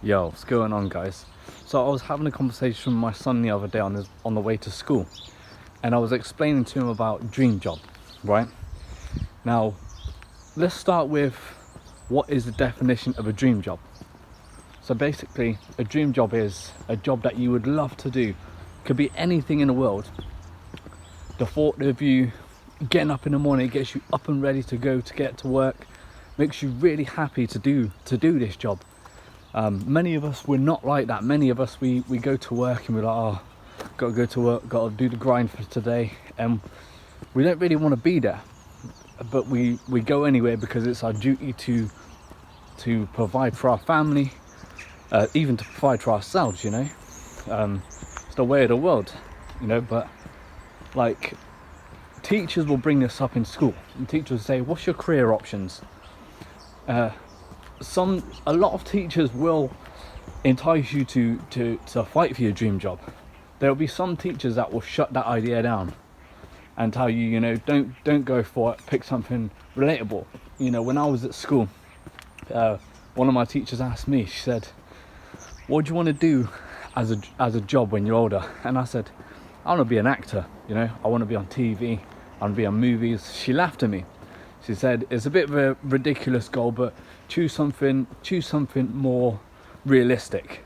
Yo, what's going on, guys? So I was having a conversation with my son the other day on the way to school, and I was explaining to him about dream job, right? Now, let's start with what is the definition of a dream job. So basically, a dream job is a job that you would love to do. Could be anything in the world. The thought of you getting up in the morning gets you up and ready to go to get to work, makes you really happy to do this job. Many of us, we're not like that. Many of us, we go to work and we're like, oh, gotta go to work, gotta do the grind for today, and we don't really want to be there, but we go anyway because it's our duty to provide for our family, even to provide for ourselves, you know. It's the way of the world, you know. But like, teachers will bring this up in school, and teachers will say, what's your career options? A lot of teachers will entice you to fight for your dream job. There'll be some teachers that will shut that idea down and tell you, you know, don't go for it, pick something relatable. You know, when I was at school, one of my teachers asked me, she said, what do you want to do as a job when you're older? And I said, I want to be an actor, you know, I want to be on TV, I want to be on movies. She laughed at me. She said, it's a bit of a ridiculous goal, but choose something more realistic.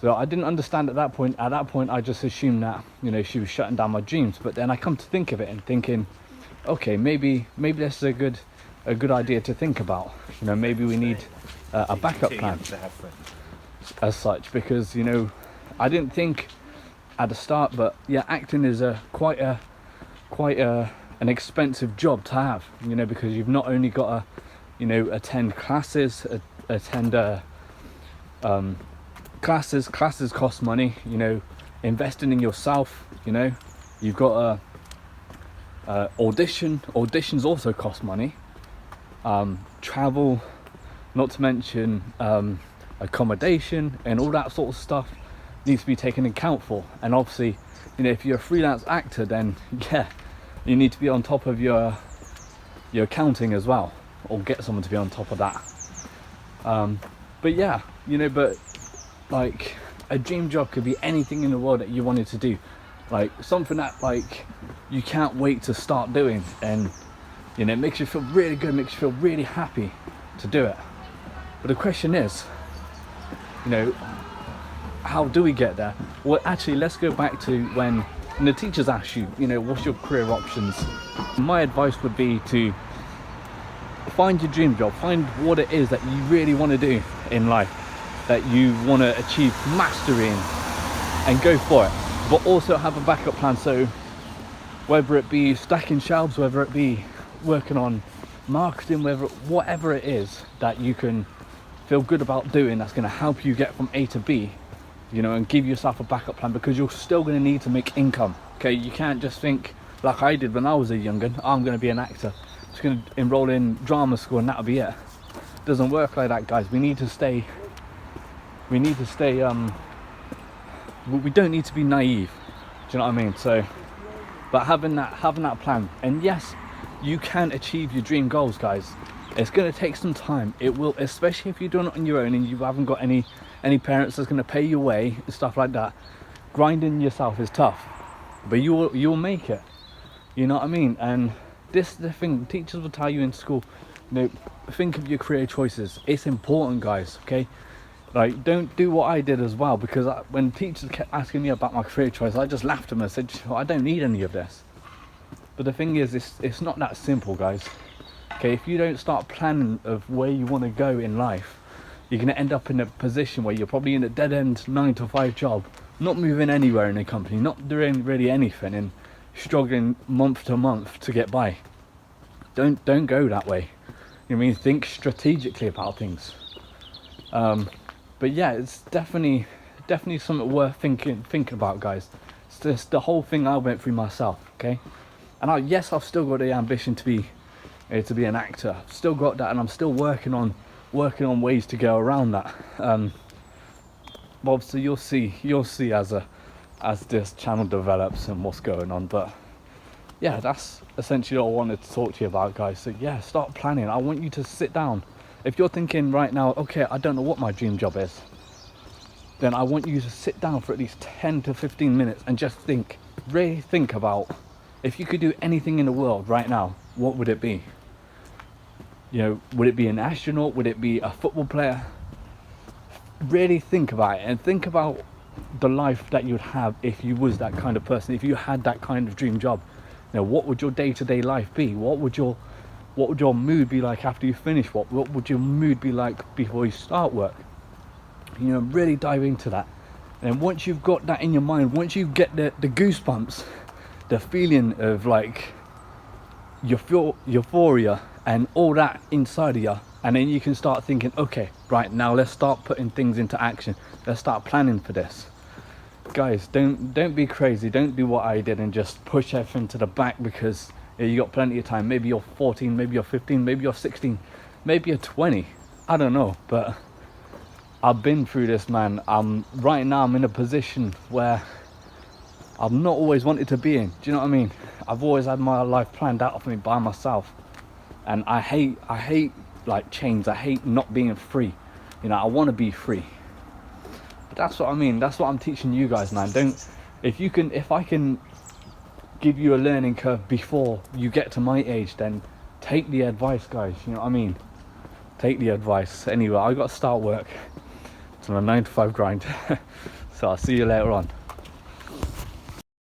So I didn't understand at that point. At that point, I just assumed that, you know, she was shutting down my dreams. But then I come to think of it and thinking, okay, maybe this is a good idea to think about. You know, maybe we need a backup plan as such, because, you know, I didn't think at the start, but yeah, acting is quite an expensive job to have, you know, because you've not only got to, you know, attend classes, classes cost money, you know, investing in yourself, you know, you've got auditions also cost money, travel, not to mention accommodation and all that sort of stuff needs to be taken into account for. And obviously, you know, if you're a freelance actor, then yeah, you need to be on top of your accounting as well, or get someone to be on top of that. But yeah, you know, but like, a dream job could be anything in the world that you wanted to do, like something that like you can't wait to start doing, and you know, it makes you feel really good, makes you feel really happy to do it. But the question is, you know, how do we get there? Well, actually, let's go back to when the teachers ask you, you know, what's your career options? My advice would be to find your dream job, find what it is that you really want to do in life, that you want to achieve mastery in, and go for it. But also have a backup plan, so whether it be stacking shelves, whether it be working on marketing, whatever it is that you can feel good about doing, that's going to help you get from A to B, you know, and give yourself a backup plan, because you're still going to need to make income. Okay, you can't just think like I did when I was a young'un, I'm going to be an actor, just going to enroll in drama school and that'll be it. It doesn't work like that, guys. We don't need to be naive, do you know what I mean? So, but having that plan, and yes, you can achieve your dream goals, guys. It's going to take some time. It will, especially if you're doing it on your own and you haven't got any parents that's going to pay your way and stuff like that. Grinding yourself is tough, but you'll make it, you know what I mean? And this is the thing, teachers will tell you in school, you know, think of your career choices. It's important, guys, okay? Like, don't do what I did as well, because when teachers kept asking me about my career choice, I just laughed at them and said, I don't need any of this. But the thing is, it's not that simple, guys. Okay, if you don't start planning of where you want to go in life, you're going to end up in a position where you're probably in a dead-end 9-to-5 job, not moving anywhere in a company, not doing really anything, and struggling month to month to get by. Don't go that way. You know what I mean? Think strategically about things. But yeah, it's definitely something worth thinking about, guys. It's just the whole thing I went through myself, okay? And I've still got the ambition to be an actor. I've still got that, and I'm still working on ways to go around that. But obviously you'll see as this channel develops and what's going on. But yeah, that's essentially all I wanted to talk to you about, guys. So yeah, start planning. I want you to sit down If you're thinking right now, okay, I don't know what my dream job is, then I want you to sit down for at least 10 to 15 minutes and just think, really think about, if you could do anything in the world right now, what would it be? You know, would it be an astronaut? Would it be a football player? Really think about it, and think about the life that you'd have if you was that kind of person, if you had that kind of dream job. You know, what would your day-to-day life be? What would your mood be like after you finish? What would your mood be like before you start work? You know, really dive into that. And once you've got that in your mind, once you get the goosebumps, the feeling of like euphoria and all that inside of you, and then you can start thinking, okay, right, now let's start putting things into action. Let's start planning for this. Guys, don't be crazy. Don't do what I did and just push everything to the back because you got plenty of time. Maybe you're 14, maybe you're 15, maybe you're 16, maybe you're 20. I don't know, but I've been through this, man. Right now I'm in a position where I've not always wanted to be in. Do you know what I mean? I've always had my life planned out for me by myself, and I hate like chains. I hate not being free. You know, I want to be free. But that's what I mean. That's what I'm teaching you guys, man. If I can give you a learning curve before you get to my age, then take the advice, guys. You know what I mean? Take the advice. Anyway, I got to start work. It's on a 9 to 5 grind. So I'll see you later on.